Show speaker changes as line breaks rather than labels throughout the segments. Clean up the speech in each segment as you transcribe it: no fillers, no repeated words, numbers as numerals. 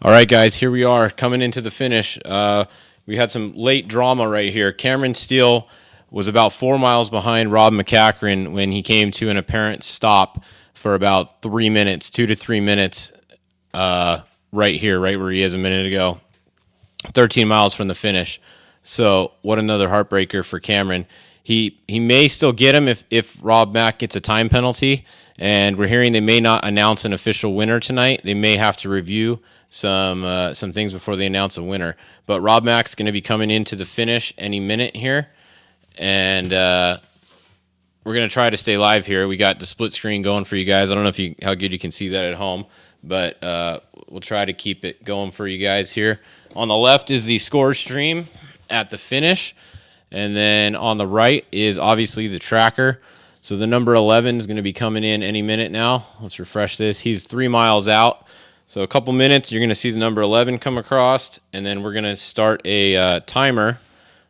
All right, guys, here we are coming into the finish. We had some late drama right here. Cameron Steele was about 4 miles behind Rob McCachran when he came to an apparent stop for about 3 minutes, 2 to 3 minutes, right here, right where he is a minute ago, 13 miles from the finish. So what another heartbreaker for Cameron. He may still get him if Rob Mack gets a time penalty, and we're hearing they may not announce an official winner tonight. They may have to review some things before they announce a winner. But Rob Mack's going to be coming into the finish any minute here, and we're going to try to stay live here. We got the split screen going for you guys. I don't know how good you can see that at home, but we'll try to keep it going for you guys here. On the left is the score stream at the finish, and then on the right is obviously the tracker. So the number 11 is going to be coming in any minute now. Let's refresh this. He's 3 miles out. So a couple minutes, you're going to see the number 11 come across, and then we're going to start a timer.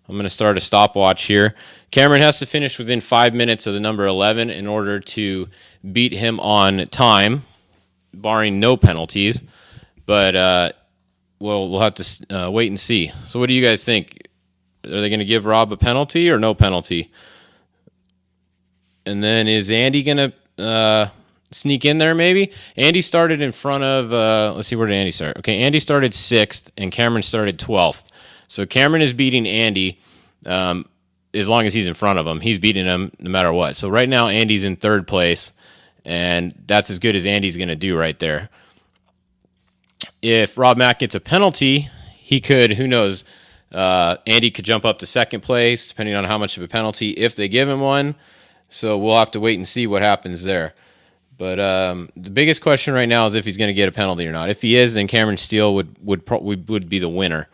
I'm going to start a stopwatch here. Cameron has to finish within 5 minutes of the number 11 in order to beat him on time, barring no penalties. But we'll have to wait and see. So what do you guys think? Are they going to give Rob a penalty or no penalty? And then is Andy going to sneak in there maybe? Andy started in front of, let's see, where did Andy start? Okay, Andy started 6th and Cameron started 12th. So Cameron is beating Andy as long as he's in front of him. He's beating him no matter what. So right now Andy's in 3rd place, and that's as good as Andy's going to do right there. If Rob Mack gets a penalty, he could, who knows, Andy could jump up to 2nd place, depending on how much of a penalty, if they give him one. So we'll have to wait and see what happens there. But the biggest question right now is if he's going to get a penalty or not. If he is, then Cameron Steele would be the winner.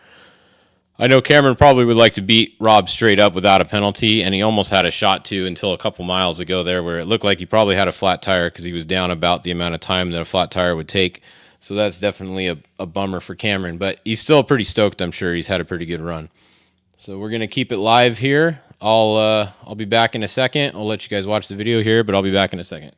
I know Cameron probably would like to beat Rob straight up without a penalty, and he almost had a shot to until a couple miles ago there where it looked like he probably had a flat tire because he was down about the amount of time that a flat tire would take. So that's definitely a bummer for Cameron. But he's still pretty stoked, I'm sure. He's had a pretty good run. So we're going to keep it live here. I'll be back in a second. I'll let you guys watch the video here, but I'll be back in a second.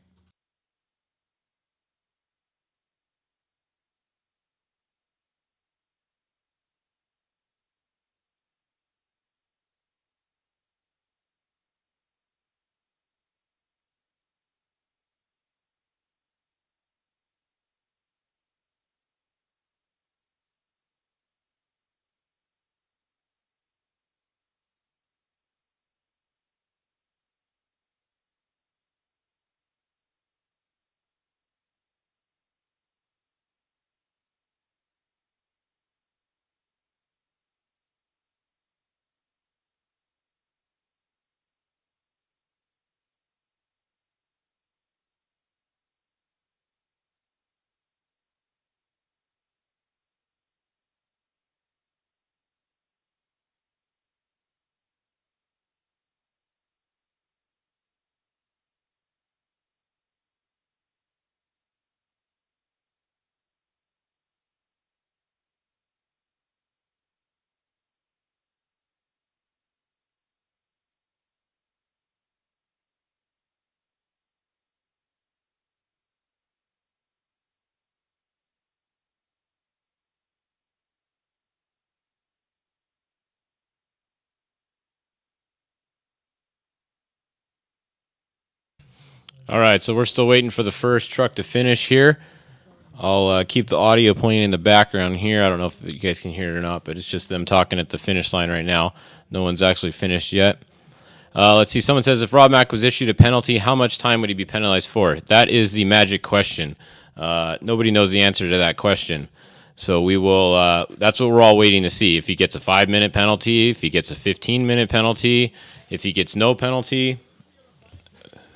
All right, so we're still waiting for the first truck to finish here. I'll keep the audio playing in the background here. I don't know if you guys can hear it or not, but it's just them talking at the finish line right now. No one's actually finished yet. Let's see. Someone says, if Rob Mack was issued a penalty, how much time would he be penalized for? That is the magic question. Nobody knows the answer to that question. So we will. That's what we're all waiting to see. If he gets a 5-minute penalty, if he gets a 15-minute penalty, if he gets no penalty,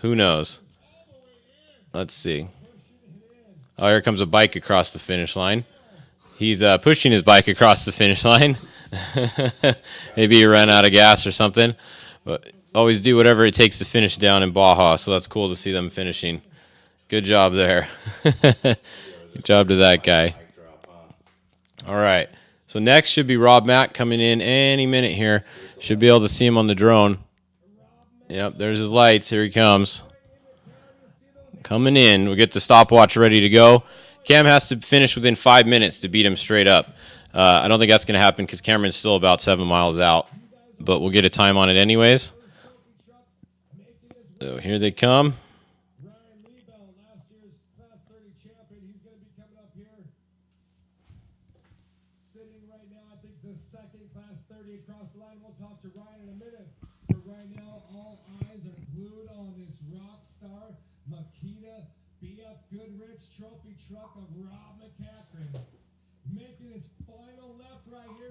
who knows? Let's see. Oh, here comes a bike across the finish line. He's pushing his bike across the finish line. Maybe he ran out of gas or something. But always do whatever it takes to finish down in Baja, so that's cool to see them finishing. Good job there. Good job to that guy. All right. So next should be Rob Mack coming in any minute here. Should be able to see him on the drone. Yep, there's his lights. Here he comes. Coming in. We'll get the stopwatch ready to go. Cam has to finish within 5 minutes to beat him straight up. I don't think that's going to happen because Cameron's still about 7 miles out, but we'll get a time on it anyways. So here they come.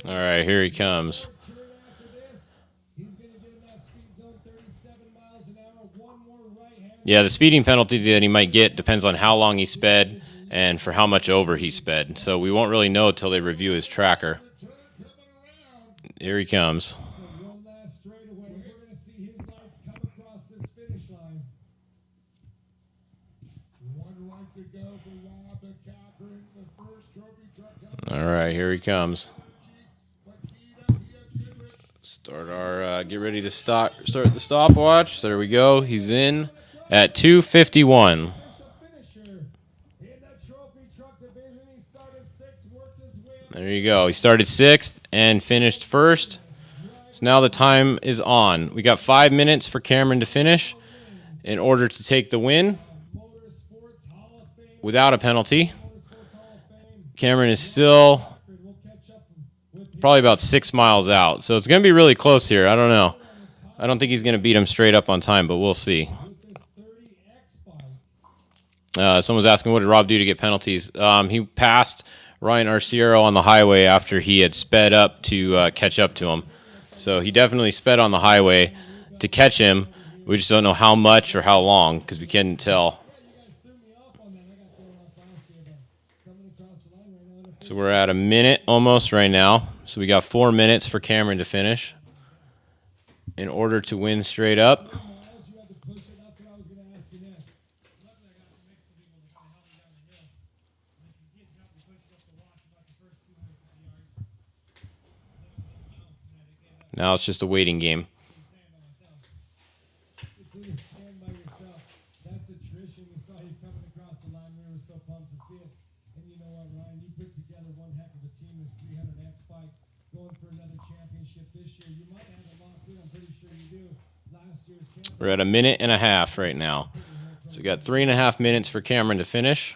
All right, here he comes. Yeah, the speeding penalty that he might get depends on how long he sped and for how much over he sped. So we won't really know until they review his tracker. Here he comes. All right, here he comes. Start our get ready to start the stopwatch. So there we go. He's in at 2:51. There you go. He started 6th and finished 1st. So now the time is on. We got 5 minutes for Cameron to finish in order to take the win without a penalty. Cameron is still probably about 6 miles out. So it's going to be really close here. I don't know. I don't think he's going to beat him straight up on time, but we'll see. Someone's asking, what did Rob do to get penalties? He passed Ryan Arciero on the highway after he had sped up to catch up to him. So he definitely sped on the highway to catch him. We just don't know how much or how long because we couldn't tell. So we're at a minute almost right now. So we got 4 minutes for Cameron to finish in order to win straight up. Now it's just a waiting game. We're at a minute and a half right now. So we got 3.5 minutes for Cameron to finish.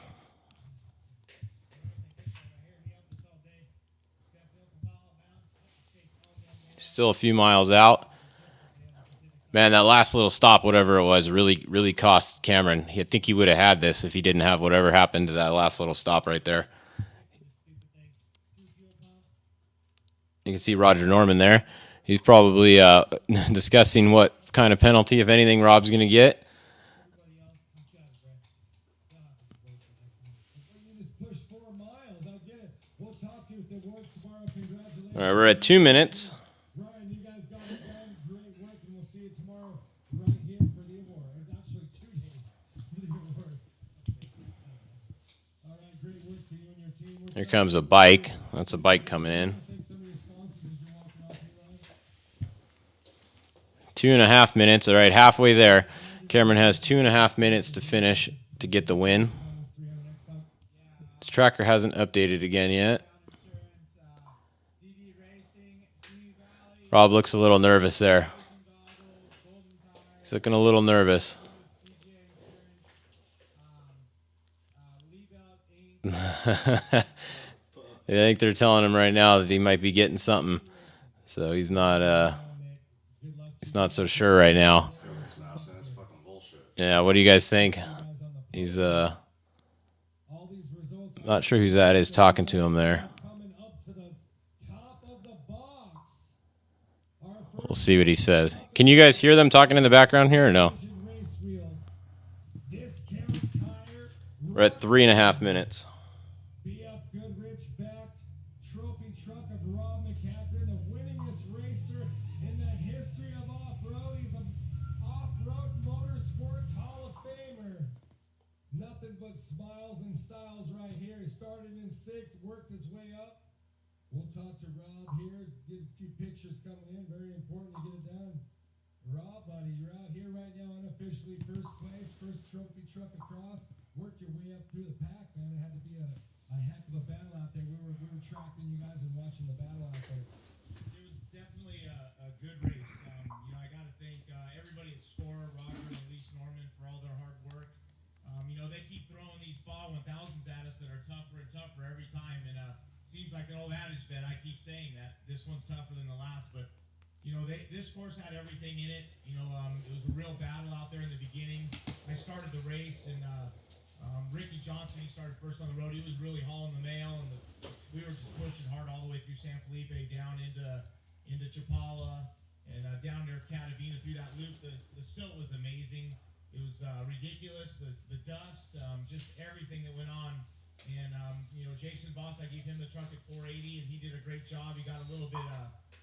Still a few miles out. Man, that last little stop, whatever it was, really cost Cameron. I think he would have had this if he didn't have whatever happened to that last little stop right there. You can see Roger Norman there. He's probably discussing what kind of penalty, if anything, Rob's going to get. All right, we're at 2 minutes. Here comes a bike. That's a bike coming in. 2.5 minutes. All right, halfway there. Cameron has 2.5 minutes to finish to get the win. His tracker hasn't updated again yet. Rob looks a little nervous there. He's looking a little nervous. I think they're telling him right now that he might be getting something. So he's not so sure right now. Yeah, what do you guys think? He's not sure who that is talking to him there. We'll see what he says. Can you guys hear them talking in the background here or no? We're at 3.5 minutes.
We'll talk to Rob here, get a few pictures coming in. Very important to get it done. Rob, buddy, you're out here right now unofficially first place, first trophy truck across. work your way up through the pack, man. It had to be a heck of a battle out there. We were tracking you guys and watching the battle out there.
It was definitely a good race. I got to thank everybody at Score, Roger and Elise Norman for all their hard work. They keep throwing these Baja 1000s at us that are tougher and tougher every time, and seems like an old adage that I keep saying that this one's tougher than the last, but this course had everything in it. It was a real battle out there in the beginning. I started the race, and Ricky Johnson, he started first on the road. He was really hauling the mail, and we were just pushing hard all the way through San Felipe, down into Chapala, and down near Catavina through that loop. The silt was amazing. It was ridiculous. The dust, just everything that went on. And Jason Voss, I gave him the truck at 480, and he did a great job. He got a little bit,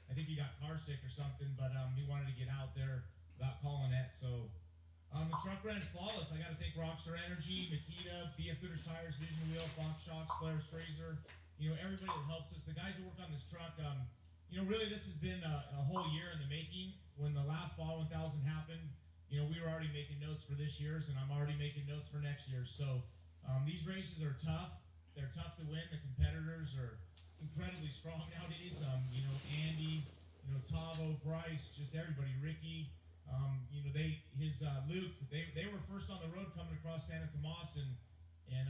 I think he got car sick or something, but he wanted to get out there without calling it. So the truck ran flawless. I got to thank Rockstar Energy, Makita, BF Goodrich Tires, Vision Wheel, Fox Shocks, Polaris Fraser. Everybody that helps us. The guys that work on this truck. Really this has been a whole year in the making. When the last Baja 1000 happened, we were already making notes for this year's, and I'm already making notes for next year's. So these races are tough. They're tough to win. The competitors are incredibly strong nowadays. Andy, Tavo, Bryce, just everybody, Ricky. Luke, they were first on the road coming across Santa Tomas, and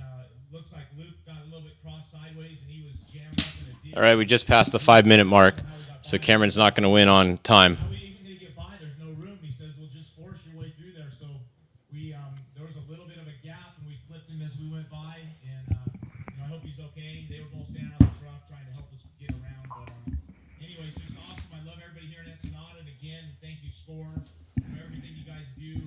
looks like Luke got a little bit cross sideways, and he was jammed up in a ditch.
All right, we just passed the 5-minute mark, so Cameron's not going to win on time.
How are we even going to get by? There's no room. He says, "Well, just force your way through there." So there was a little bit of a gap, and we clipped him as we went by, and I hope he's okay. They were both standing on the truck trying to help us get around, but anyways, just awesome. I love everybody here in Ensenada, and again, thank you, Score, for everything you guys do.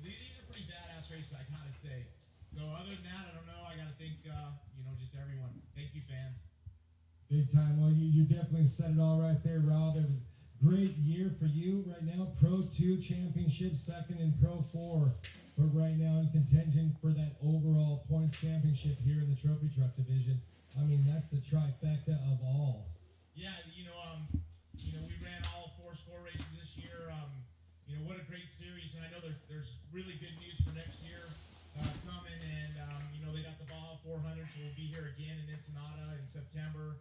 These are pretty badass races, I gotta say. So other than that, I don't know. I gotta thank just everyone. Thank you, fans.
Big time. Well, you definitely said it all right there, Rob. It was a great year for you right now. Pro 2 championship, second in Pro 4. But right now in contention for that overall points championship here in the trophy truck division. I mean, that's the trifecta of all.
Yeah, we ran all 4 Score races this year. What a great series, and I know there's really good news for next year coming, and they got the Baja 400, so we'll be here again in Ensenada in September.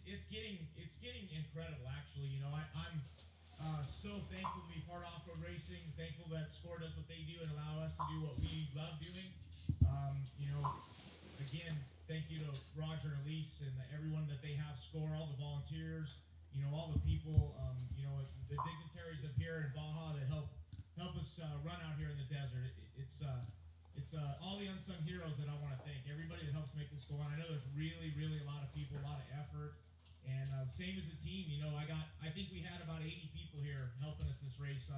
It's getting incredible, actually. I'm so thankful to be part of off-road racing. Thankful that Score does what they do and allow us to do what we love doing. Again, thank you to Roger and Elise and everyone that they have Score, all the volunteers, all the people, the dignitaries up here in Baja that help us run out here in the desert. It's all the unsung heroes that I want to thank. Everybody that helps make this go on. I know there's really, really a lot of people, a lot of effort, and same as the team. I think we had about 80 people here helping us this race.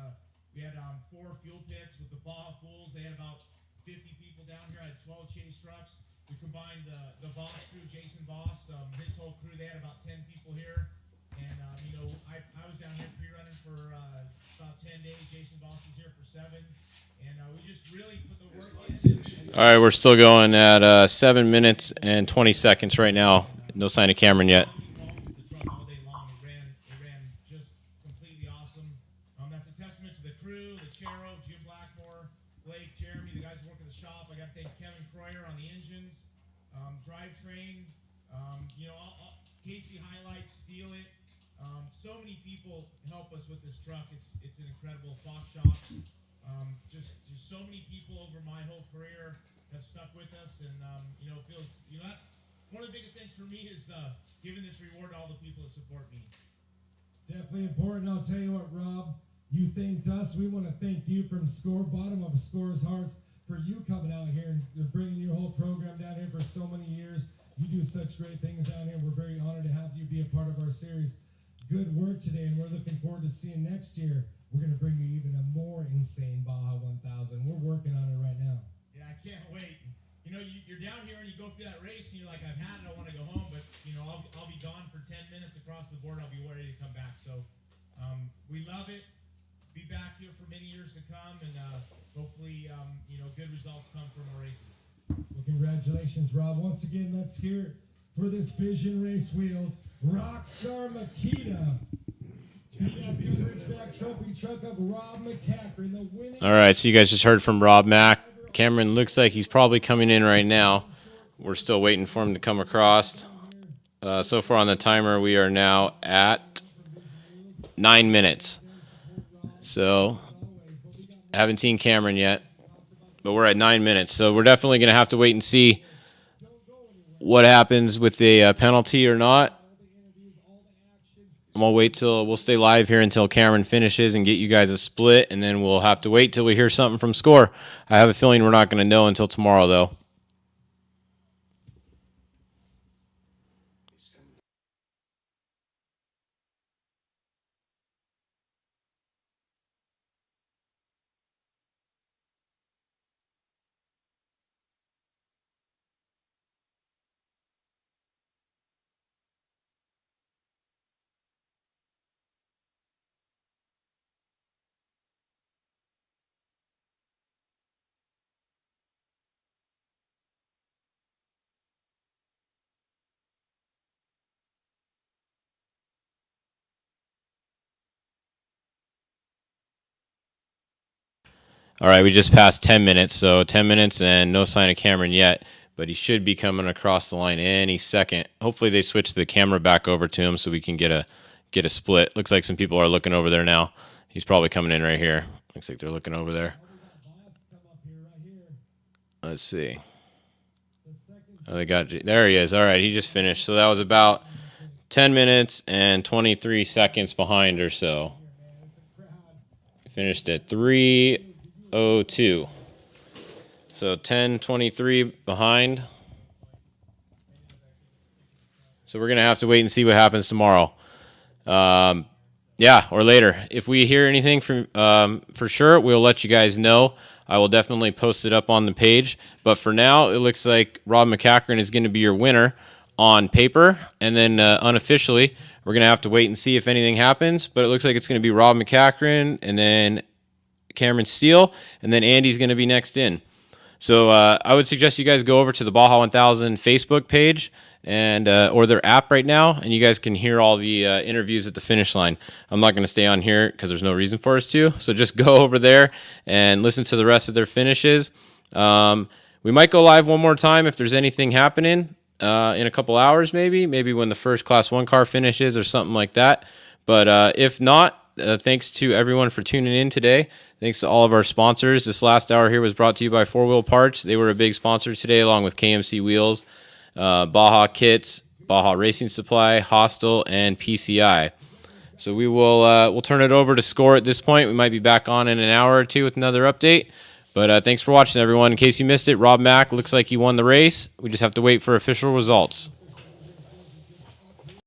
We had 4 fuel pits with the Baja Fools. They had about 50 people down here. I had 12 chase trucks. We combined the Voss crew, Jason Voss, his whole crew. They had about 10 people here. And, I was down here pre-running for about 10 days. Jason Voss was here for 7. And we just really put the work in.
All right, we're still going at 7 minutes and 20 seconds right now. No sign of Cameron yet.
All day long. It ran just completely awesome. That's a testament to the crew, the Chero, Jim Blackmore, Blake, Jeremy, the guys who work at the shop. I got to thank Kevin Croyer on the engines, drivetrain, Casey Highlights, Steal It. So many people help us with this truck. It's an incredible Fox Shop. Just so many people over my whole career have stuck with us, and it feels that's one of the biggest things for me is giving this reward to all the people that support me.
Definitely important. I'll tell you what, Rob, you thanked us. We want to thank you from Score, bottom of Score's hearts, for you coming out here and bringing your whole program down here for so many years. You do such great things down here. We're very honored to have you be a part of our series. Good work today, and we're looking forward to seeing next year. We're going to bring you even a more insane Baja 1000. We're working on it right now.
Yeah, I can't wait. You're down here and you go through that race, and you're like, I've had it, I want to go home, but I'll be gone for 10 minutes across the board. I'll be ready to come back. So we love it. Be back here for many years to come, and hopefully, good results come from our races.
Well, congratulations, Rob. Once again, let's hear it for this Vision Race Wheels Rockstar Makita. Ridgeback Trophy truck of Rob McCaffrey, the winning.
All right, so you guys just heard from Rob Mack. Cameron looks like he's probably coming in right now. We're still waiting for him to come across. So far on the timer, we are now at 9 minutes. So, I haven't seen Cameron yet, but we're at 9 minutes. So, we're definitely going to have to wait and see what happens with the penalty or not. I'm going to wait till we'll stay live here until Cameron finishes and get you guys a split, and then we'll have to wait till we hear something from Score. I have a feeling we're not going to know until tomorrow, though. All right, we just passed 10 minutes, so 10 minutes and no sign of Cameron yet, but he should be coming across the line any second. Hopefully they switch the camera back over to him so we can get a split. Looks like some people are looking over there now. He's probably coming in right here. Looks like they're looking over there. Let's see. Oh, there he is. All right, he just finished. So that was about 10 minutes and 23 seconds behind or so. Finished at 3:02. So 10:23 behind. So we're going to have to wait and see what happens tomorrow. Yeah, or later. If we hear anything from for sure, we'll let you guys know. I will definitely post it up on the page. But for now, it looks like Rob McCachran is going to be your winner on paper. And then unofficially, we're going to have to wait and see if anything happens. But it looks like it's going to be Rob McCachran and then Cameron Steele. And then Andy's going to be next in. So I would suggest you guys go over to the Baja 1000 Facebook page and or their app right now, and you guys can hear all the interviews at the finish line. I'm not going to stay on here because there's no reason for us to, so just go over there and listen to the rest of their finishes. We might go live one more time if there's anything happening in a couple hours, maybe when the first Class 1 car finishes or something like that. But if not, thanks to everyone for tuning in today. Thanks to all of our sponsors. This last hour here was brought to you by 4-Wheel Parts. They were a big sponsor today, along with KMC Wheels, Baja Kits, Baja Racing Supply, Hostel, and PCI. So we'll turn it over to Score at this point. We might be back on in an hour or two with another update. But thanks for watching, everyone. In case you missed it, Rob Mack looks like he won the race. We just have to wait for official results.